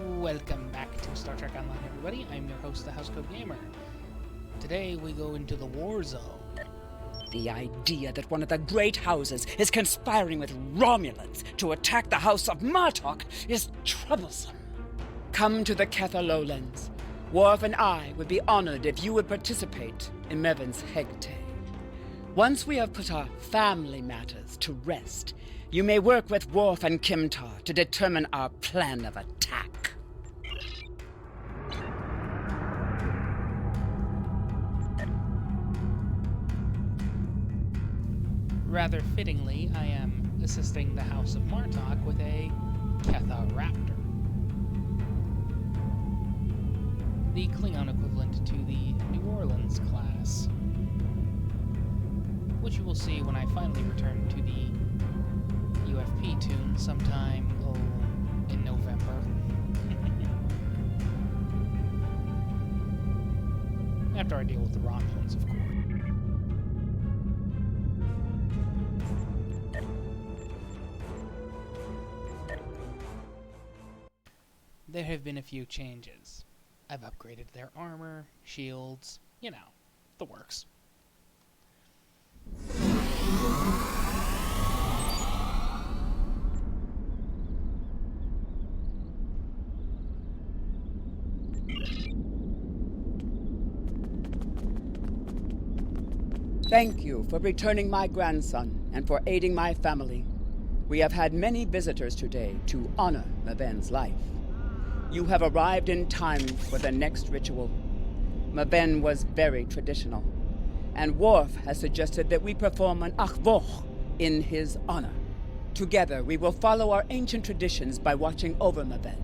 Welcome back to Star Trek Online, everybody. I'm your host, the Housecode Gamer. Today we go into the War Zone. The idea that one of the great houses is conspiring with Romulans to attack the House of Martok is troublesome. Come to the Ketha lowlands. Worf and I would be honored if you would participate in Mevin's Hegtay. Once we have put our family matters to rest, you may work with Worf and Kimtar to determine our plan of attack. Rather fittingly, I am assisting the House of Martok with a Ketha Raptor. The Klingon equivalent to the New Orleans class, which you will see when I finally return to the UFP tune sometime in November. After I deal with the Romulans, of course. There have been a few changes. I've upgraded their armor, shields, you know, the works. Thank you for returning my grandson and for aiding my family. We have had many visitors today to honor Maven's life. You have arrived in time for the next ritual. Maven was very traditional, and Worf has suggested that we perform an achvoch in his honor. Together, we will follow our ancient traditions by watching over Maven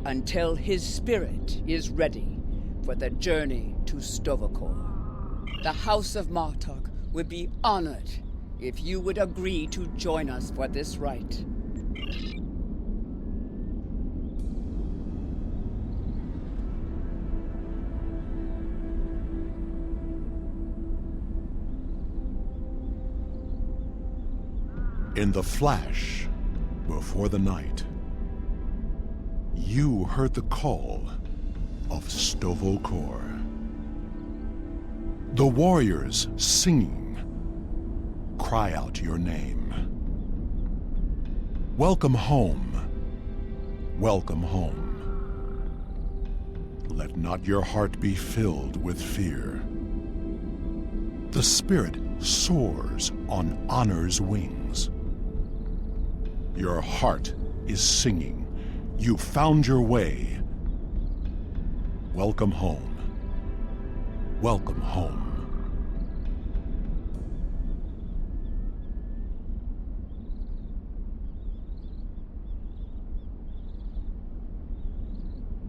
until his spirit is ready for the journey to Stovokor. The House of Martok would be honored if you would agree to join us for this rite. In the flash, before the night, you heard the call of Stovokor. The warriors singing cry out your name. Welcome home. Welcome home. Let not your heart be filled with fear. The spirit soars on honor's wings. Your heart is singing. You found your way. Welcome home. Welcome home.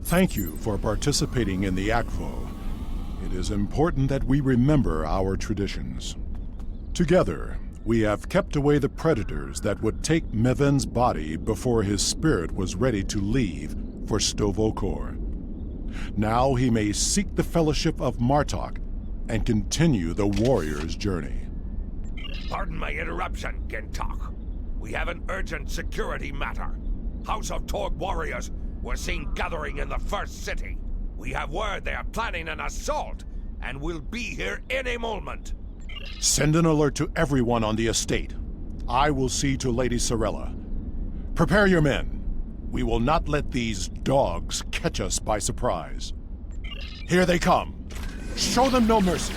Thank you for participating in the Akvo. It is important that we remember our traditions. Together, we have kept away the predators that would take Meven's body before his spirit was ready to leave for Stovokor. Now he may seek the fellowship of Martok and continue the warrior's journey. Pardon my interruption, Gintok. We have an urgent security matter. House of Torg warriors were seen gathering in the first city. We have word they are planning an assault and will be here any moment. Send an alert to everyone on the estate. I will see to Lady Sorella. Prepare your men. We will not let these dogs catch us by surprise. Here they come. Show them no mercy.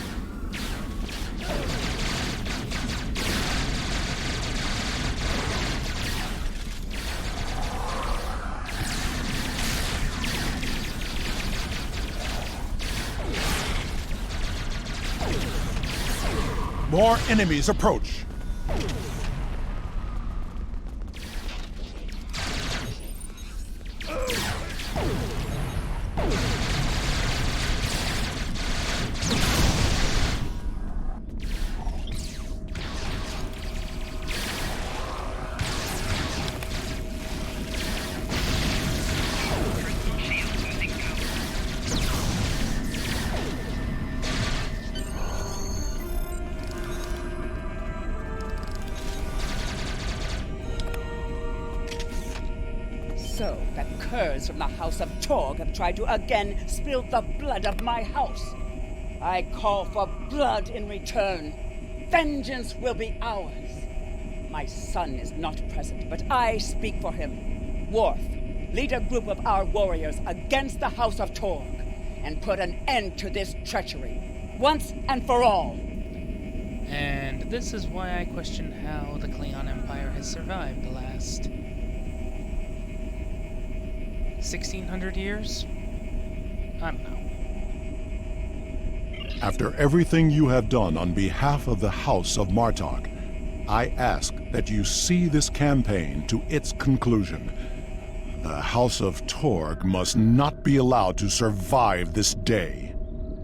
More enemies approach. so that curs from the House of Torg have tried to again spill the blood of my house. I call for blood in return. Vengeance will be ours. My son is not present, but I speak for him. Worf, lead a group of our warriors against the House of Torg and put an end to this treachery, once and for all. And this is why I question how the Klingon Empire has survived the last 1,600 years? I don't know. After everything you have done on behalf of the House of Martok, I ask that you see this campaign to its conclusion. The House of Torg must not be allowed to survive this day.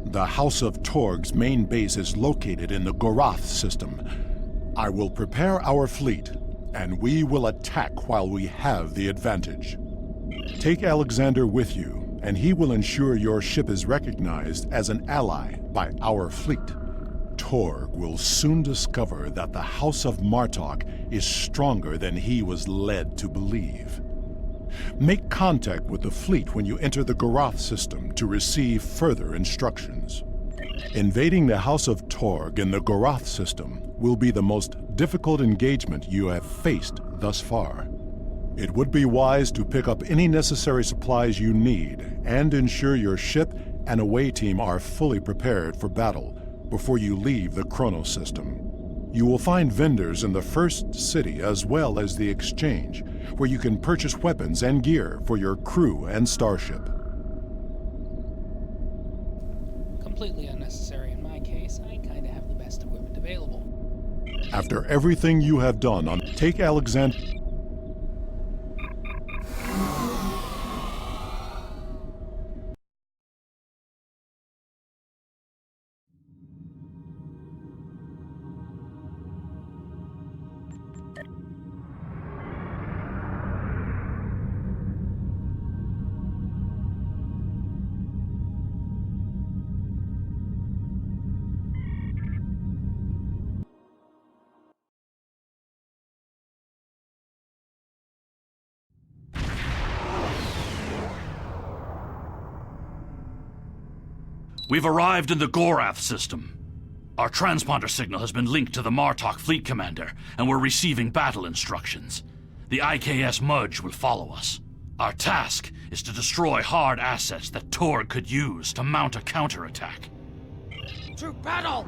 The House of Torg's main base is located in the Gorath system. I will prepare our fleet, and we will attack while we have the advantage. Take Alexander with you, and he will ensure your ship is recognized as an ally by our fleet. Torg will soon discover that the House of Martok is stronger than he was led to believe. Make contact with the fleet when you enter the Gorath system to receive further instructions. Invading the House of Torg in the Gorath system will be the most difficult engagement you have faced thus far. It would be wise to pick up any necessary supplies you need and ensure your ship and away team are fully prepared for battle before you leave the Chronos system. You will find vendors in the first city as well as the exchange, where you can purchase weapons and gear for your crew and starship. Completely unnecessary in my case. I kinda have the best equipment available. After everything you have done on Take Alexander... We've arrived in the Gorath system. Our transponder signal has been linked to the Martok fleet commander, and we're receiving battle instructions. The IKS Mudge will follow us. Our task is to destroy hard assets that Torg could use to mount a counterattack. To battle!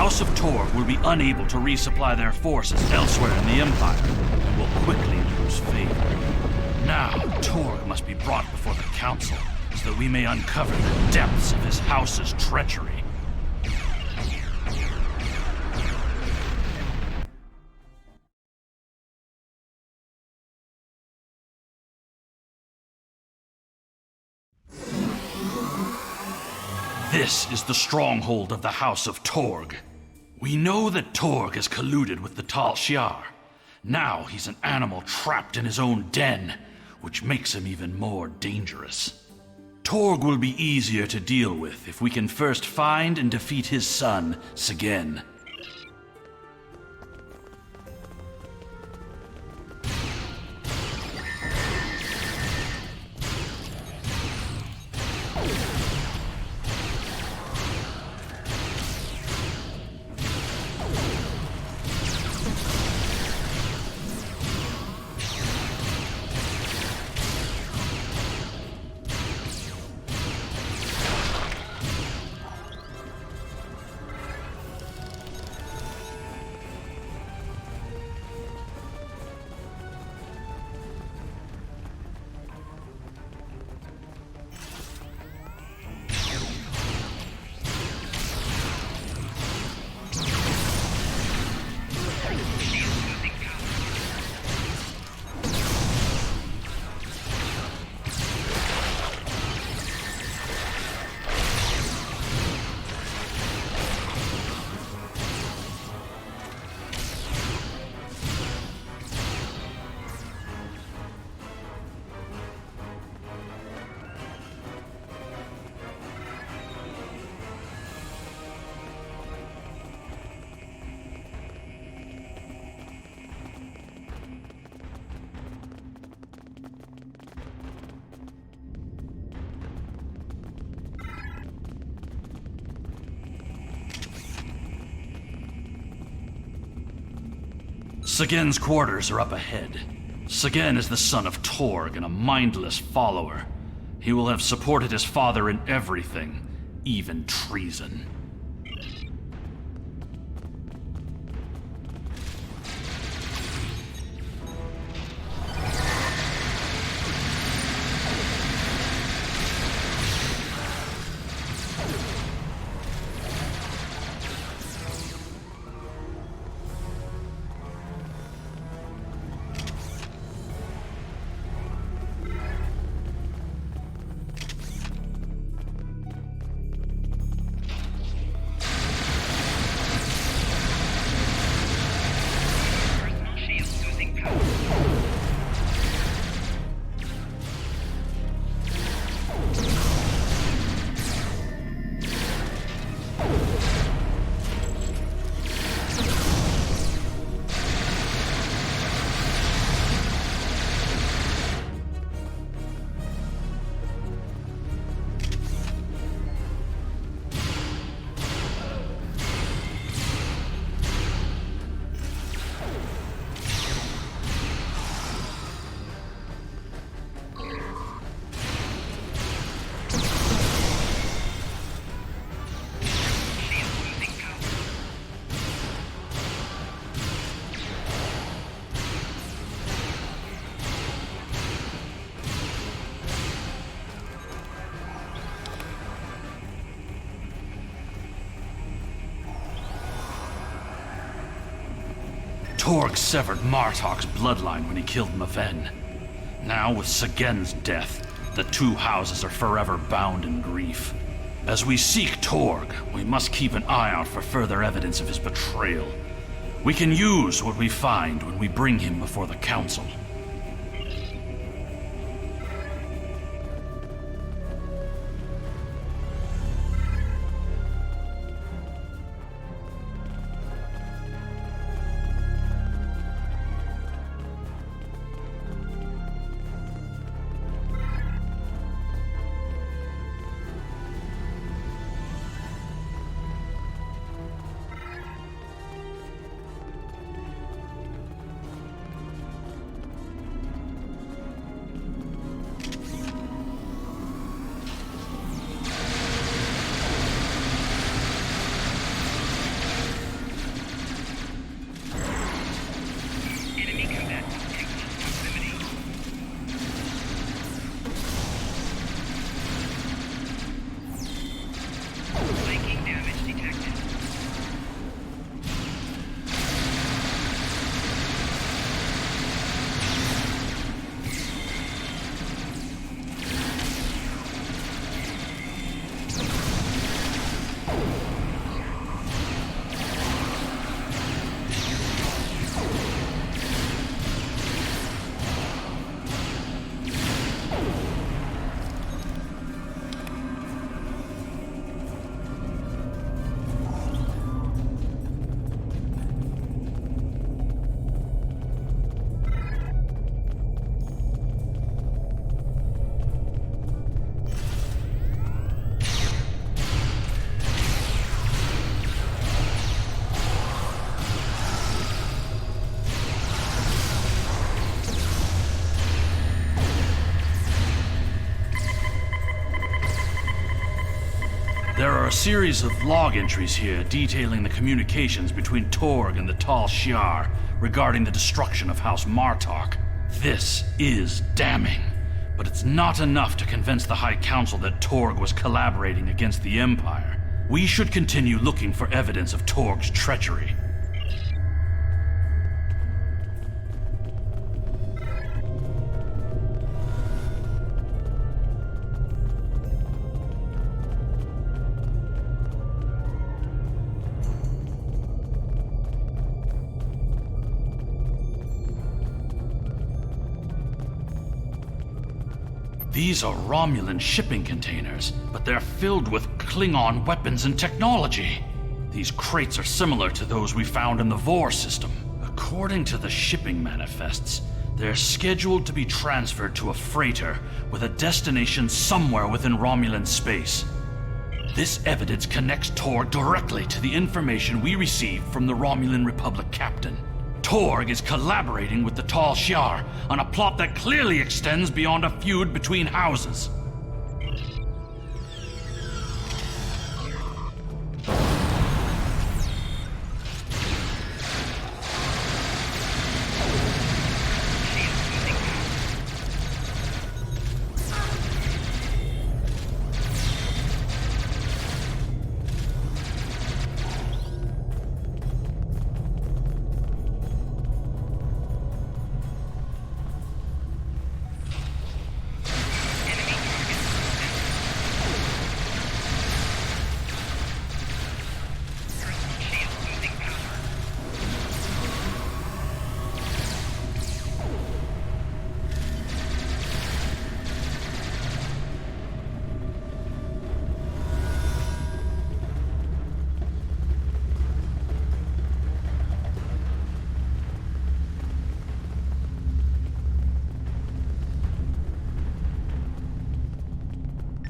House of Torg will be unable to resupply their forces elsewhere in the Empire, and will quickly lose favor. Now, Torg must be brought before the Council, so that we may uncover the depths of his house's treachery. This is the stronghold of the House of Torg. We know that Torg has colluded with the Tal Shiar. Now he's an animal trapped in his own den, which makes him even more dangerous. Torg will be easier to deal with if we can first find and defeat his son, Segen. Segen's quarters are up ahead. Segen is the son of Torg and a mindless follower. He will have supported his father in everything, even treason. Torg severed Martok's bloodline when he killed Maven. Now, with Sagen's death, the two houses are forever bound in grief. As we seek Torg, we must keep an eye out for further evidence of his betrayal. We can use what we find when we bring him before the Council. There are a series of log entries here detailing the communications between Torg and the Tal Shiar regarding the destruction of House Martok. This is damning, but it's not enough to convince the High Council that Torg was collaborating against the Empire. We should continue looking for evidence of Torg's treachery. These are Romulan shipping containers, but they're filled with Klingon weapons and technology. These crates are similar to those we found in the Vor system. According to the shipping manifests, they're scheduled to be transferred to a freighter with a destination somewhere within Romulan space. This evidence connects Torg directly to the information we received from the Romulan Republic captain. Torg is collaborating with the Tal Shiar on a plot that clearly extends beyond a feud between houses.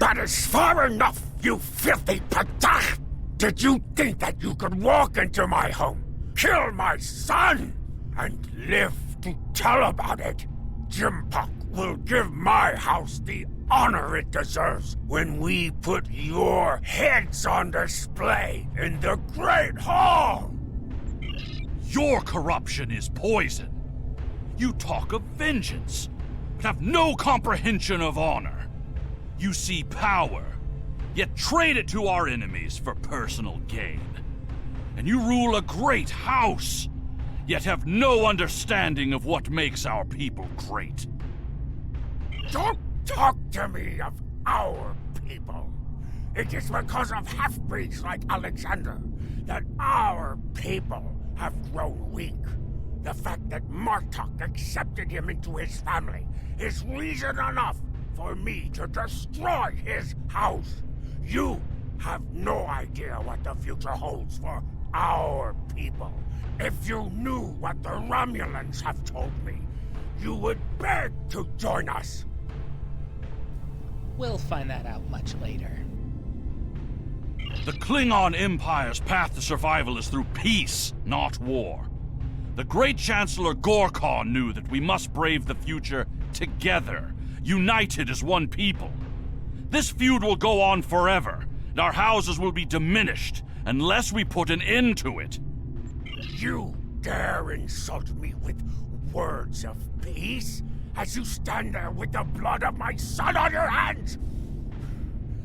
That is far enough, you filthy patach! Did you think that you could walk into my home, kill my son, and live to tell about it? Jimpok will give my house the honor it deserves when we put your heads on display in the Great Hall! Your corruption is poison. You talk of vengeance, but have no comprehension of honor. You see power, yet trade it to our enemies for personal gain. And you rule a great house, yet have no understanding of what makes our people great. Don't talk to me of our people. It is because of half-breeds like Alexander that our people have grown weak. The fact that Martok accepted him into his family is reason enough for me to destroy his house. You have no idea what the future holds for our people. If you knew what the Romulans have told me, you would beg to join us. We'll find that out much later. The Klingon Empire's path to survival is through peace, not war. The great Chancellor Gorkon knew that we must brave the future together, united as one people. This feud will go on forever, and our houses will be diminished unless we put an end to it. You dare insult me with words of peace as you stand there with the blood of my son on your hands?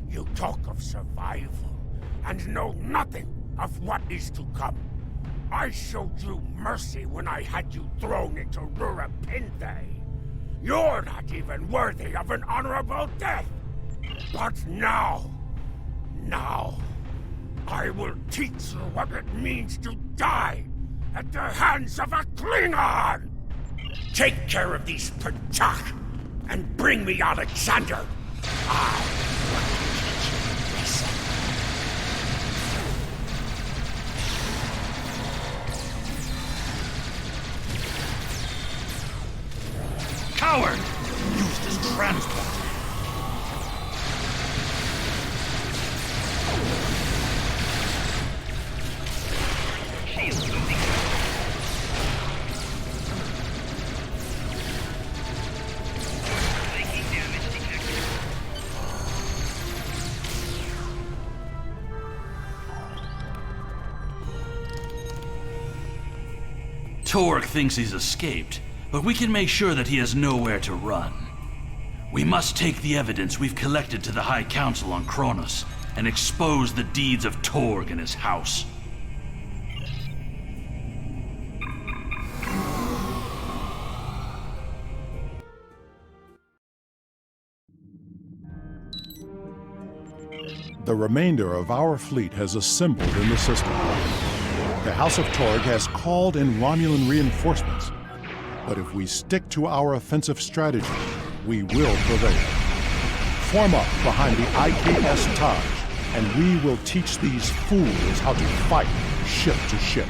You talk of survival and know nothing of what is to come. I showed you mercy when I had you thrown into Rurapinte. You're not even worthy of an honorable death. But now, I will teach you what it means to die at the hands of a Klingon! Take care of these Pachak and bring me Alexander. I want to teach you a lesson. Coward! Used as transport. Torg thinks he's escaped, but we can make sure that he has nowhere to run. We must take the evidence we've collected to the High Council on Kronos and expose the deeds of Torg and his house. The remainder of our fleet has assembled in the system. The House of Torg has called in Romulan reinforcements, but if we stick to our offensive strategy, we will prevail. Form up behind the IKS Taj, and we will teach these fools how to fight ship to ship.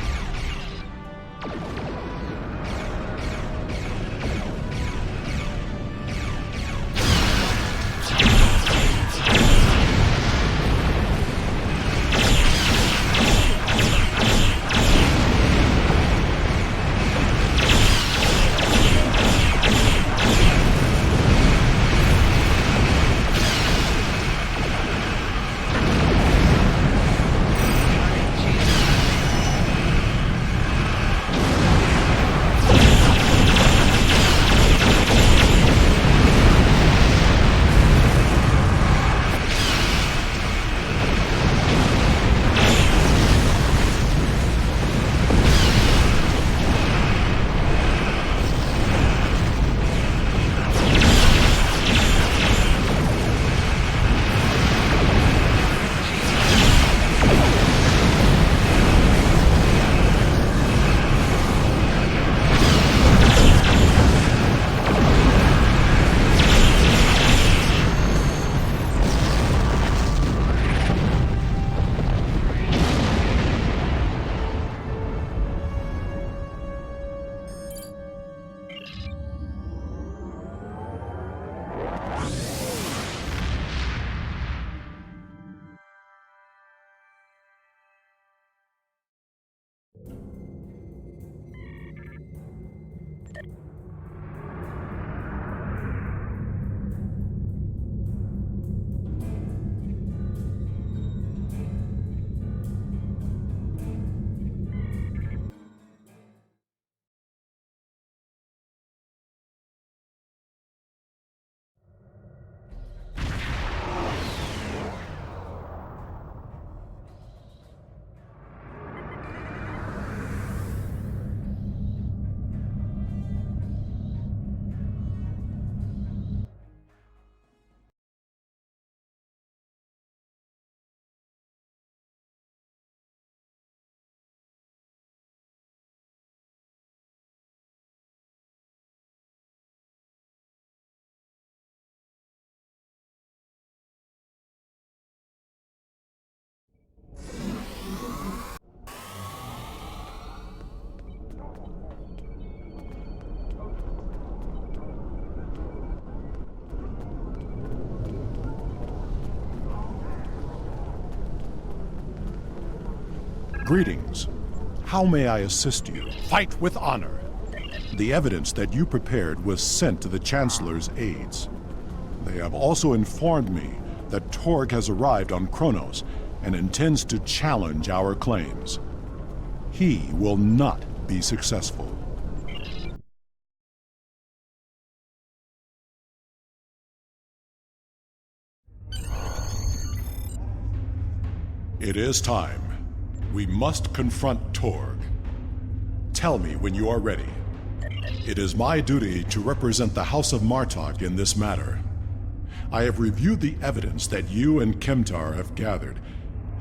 Greetings. How may I assist you? Fight with honor. The evidence that you prepared was sent to the Chancellor's aides. They have also informed me that Torg has arrived on Kronos and intends to challenge our claims. He will not be successful. It is time. We must confront Torg. Tell me when you are ready. It is my duty to represent the House of Martok in this matter. I have reviewed the evidence that you and Kemtar have gathered,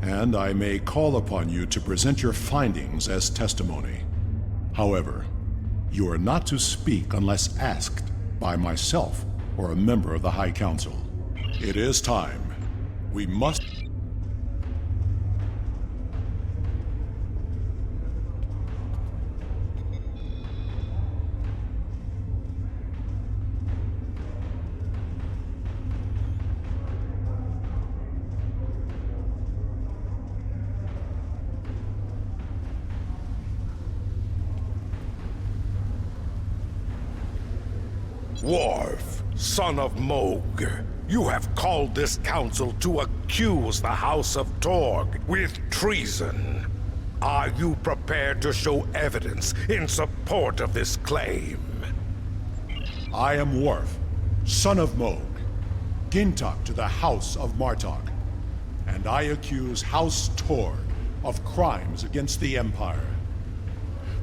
and I may call upon you to present your findings as testimony. However, you are not to speak unless asked by myself or a member of the High Council. It is time. We must... Worf, son of Moog, you have called this council to accuse the House of Torg with treason. Are you prepared to show evidence in support of this claim? I am Worf, son of Moog, Gintok to the House of Martok, and I accuse House Torg of crimes against the Empire.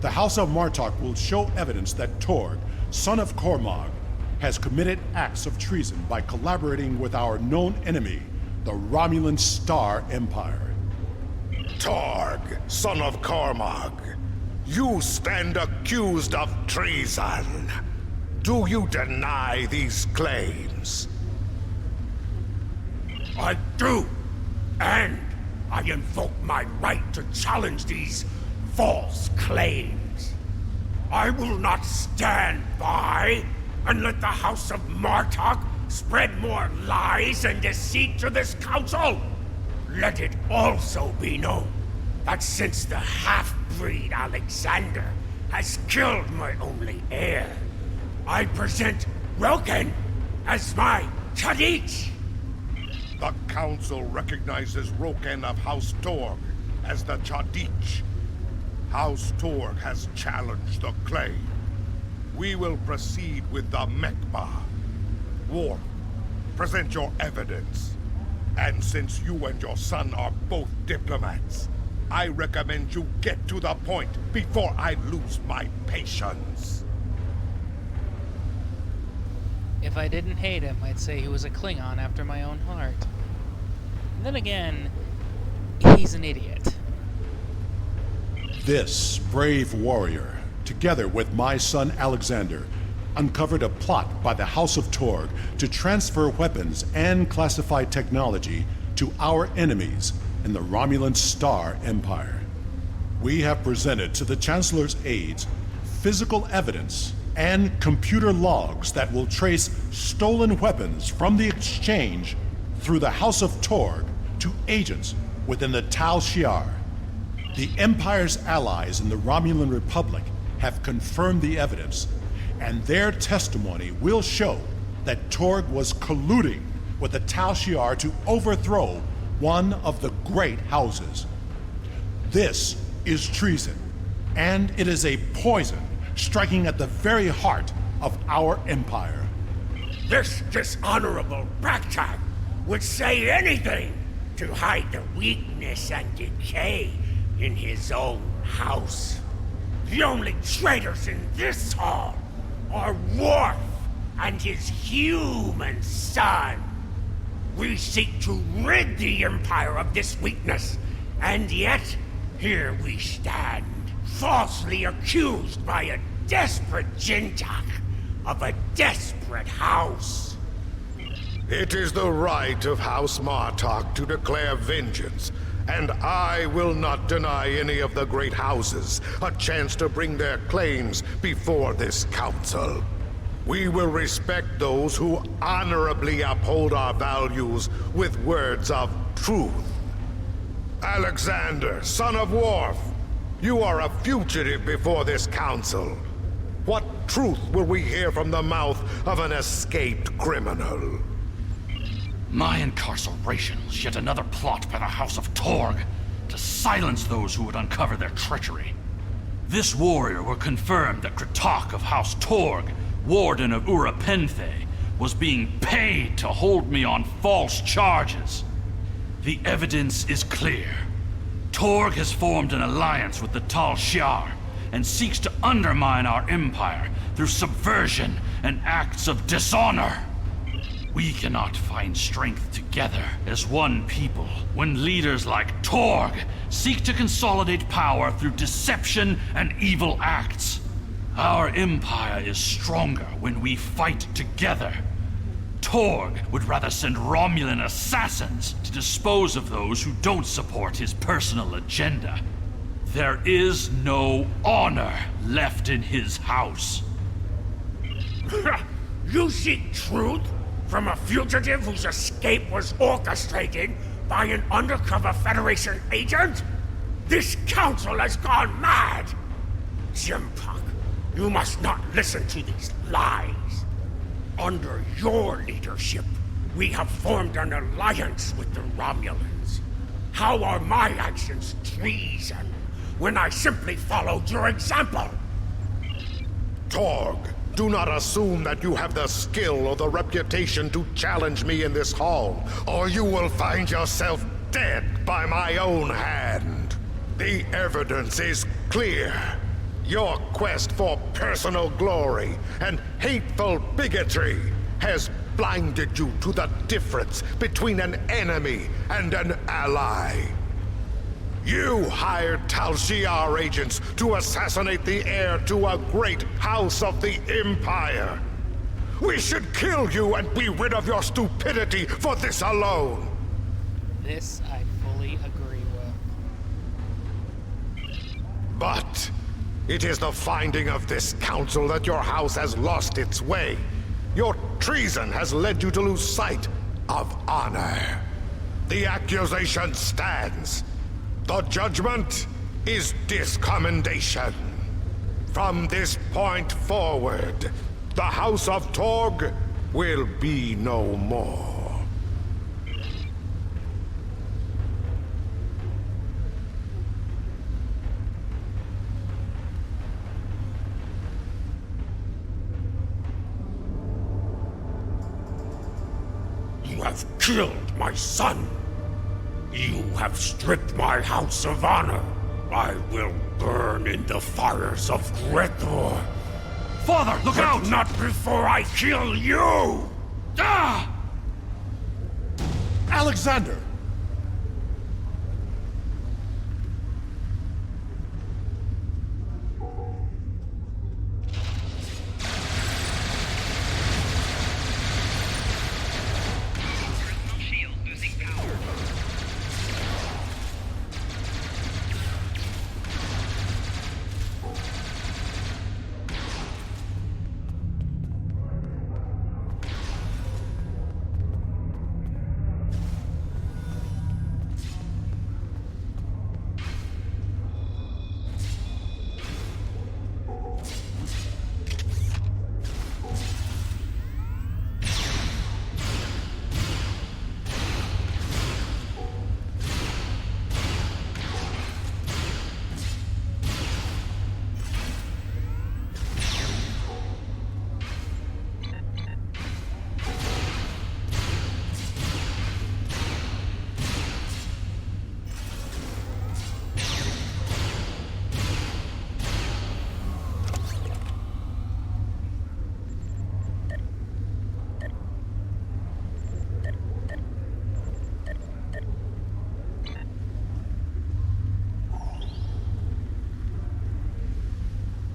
The House of Martok will show evidence that Torg, son of Cormog, has committed acts of treason by collaborating with our known enemy, the Romulan Star Empire. Torg, son of Cormog, you stand accused of treason. Do you deny these claims? I do, and I invoke my right to challenge these false claims. I will not stand by and let the House of Martok spread more lies and deceit to this council. Let it also be known that since the half-breed Alexander has killed my only heir, I present Recon as my Chadich. The council recognizes Recon of House Torg as the Chadich. House Torg has challenged the claim. We will proceed with the Mekba. Worf, present your evidence. And since you and your son are both diplomats, I recommend you get to the point before I lose my patience. If I didn't hate him, I'd say he was a Klingon after my own heart. And then again, he's an idiot. This brave warrior, together with my son Alexander, uncovered a plot by the House of Torg to transfer weapons and classified technology to our enemies in the Romulan Star Empire. We have presented to the Chancellor's aides physical evidence and computer logs that will trace stolen weapons from the exchange through the House of Torg to agents within the Tal Shiar. The Empire's allies in the Romulan Republic have confirmed the evidence, and their testimony will show that Torg was colluding with the Tal Shiar to overthrow one of the great houses. This is treason, and it is a poison striking at the very heart of our empire. This dishonorable ragtag would say anything to hide the weakness and decay in his own house. The only traitors in this hall are Worf and his human son. We seek to rid the Empire of this weakness, and yet here we stand, falsely accused by a desperate Jintak of a desperate house. It is the right of House Martok to declare vengeance, and I will not deny any of the great houses a chance to bring their claims before this council. We will respect those who honorably uphold our values with words of truth. Alexander, son of Worf, you are a fugitive before this council. What truth will we hear from the mouth of an escaped criminal? My incarceration was yet another plot by the House of Torg to silence those who would uncover their treachery. This warrior will confirm that Kretak of House Torg, Warden of Urapenthe, was being paid to hold me on false charges. The evidence is clear. Torg has formed an alliance with the Tal Shiar and seeks to undermine our empire through subversion and acts of dishonor. We cannot find strength together as one people when leaders like Torg seek to consolidate power through deception and evil acts. Our empire is stronger when we fight together. Torg would rather send Romulan assassins to dispose of those who don't support his personal agenda. There is no honor left in his house. You seek truth from a fugitive whose escape was orchestrated by an undercover Federation agent? This council has gone mad! Jimpuck, you must not listen to these lies. Under your leadership, we have formed an alliance with the Romulans. How are my actions treason when I simply followed your example? Torg, do not assume that you have the skill or the reputation to challenge me in this hall, or you will find yourself dead by my own hand. The evidence is clear. Your quest for personal glory and hateful bigotry has blinded you to the difference between an enemy and an ally. You hired Tal Shiar agents to assassinate the heir to a great house of the Empire. We should kill you and be rid of your stupidity for this alone. This I fully agree with. But it is the finding of this council that your house has lost its way. Your treason has led you to lose sight of honor. The accusation stands. The judgment is discommendation. From this point forward, the House of Torg will be no more. You have killed my son. You have stripped my house of honor. I will burn in the fires of Gretor. Father, look But out! not before I kill you! Ah! Alexander!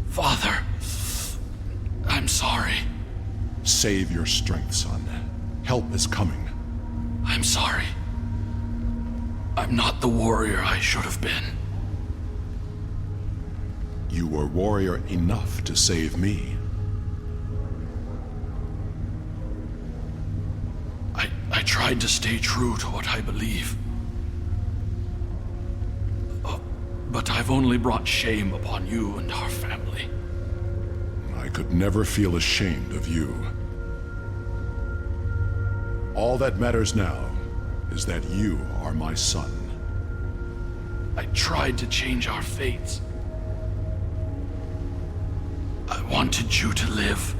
Father, I'm sorry. Save your strength, son. Help is coming. I'm sorry. I'm not the warrior I should have been. You were warrior enough to save me. I tried to stay true to what I believe. But I've only brought shame upon you and our family. I could never feel ashamed of you. All that matters now is that you are my son. I tried to change our fates. I wanted you to live,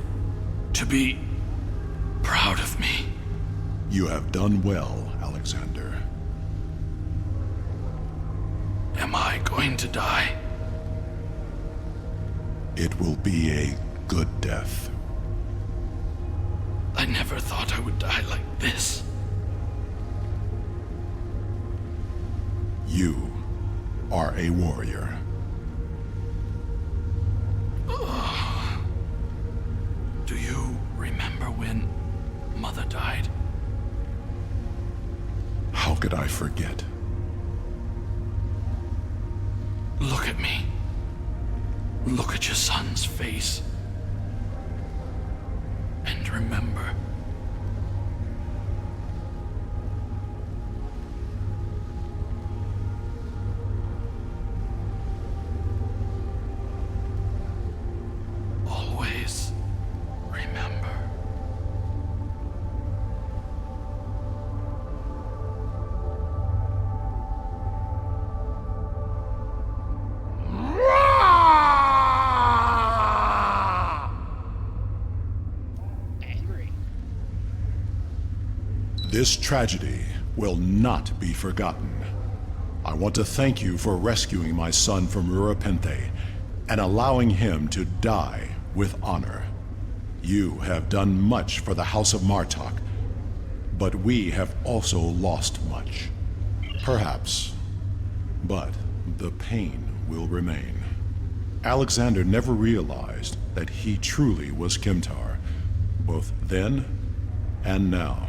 to be proud of me. You have done well, Alexander. Am I going to die? It will be a good death. I never thought I would die like this. You are a warrior. Do you remember when Mother died? How could I forget? Look at me. Look at your son's face. And remember. Always remember. Angry. This tragedy will not be forgotten. I want to thank you for rescuing my son from Urapente and allowing him to die with honor. You have done much for the House of Martok, but we have also lost much. Perhaps, but the pain will remain. Alexander never realized that he truly was Kimtar, both then and now.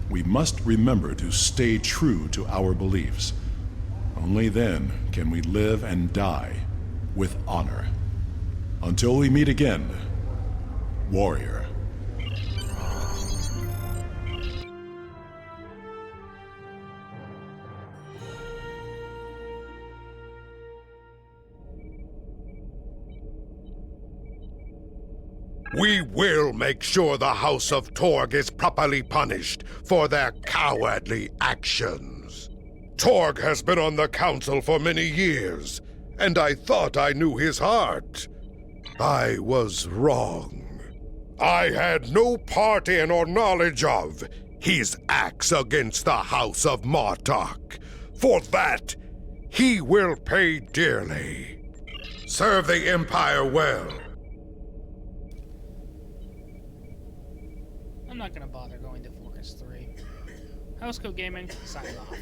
We must remember to stay true to our beliefs. Only then can we live and die with honor. Until we meet again, warrior. We will make sure the House of Torg is properly punished for their cowardly actions. Torg has been on the council for many years, and I thought I knew his heart. I was wrong. I had no part in or knowledge of his acts against the House of Martok. For that, he will pay dearly. Serve the Empire well. I'm not gonna bother going to Forest 3. House Code Gaming, signing off.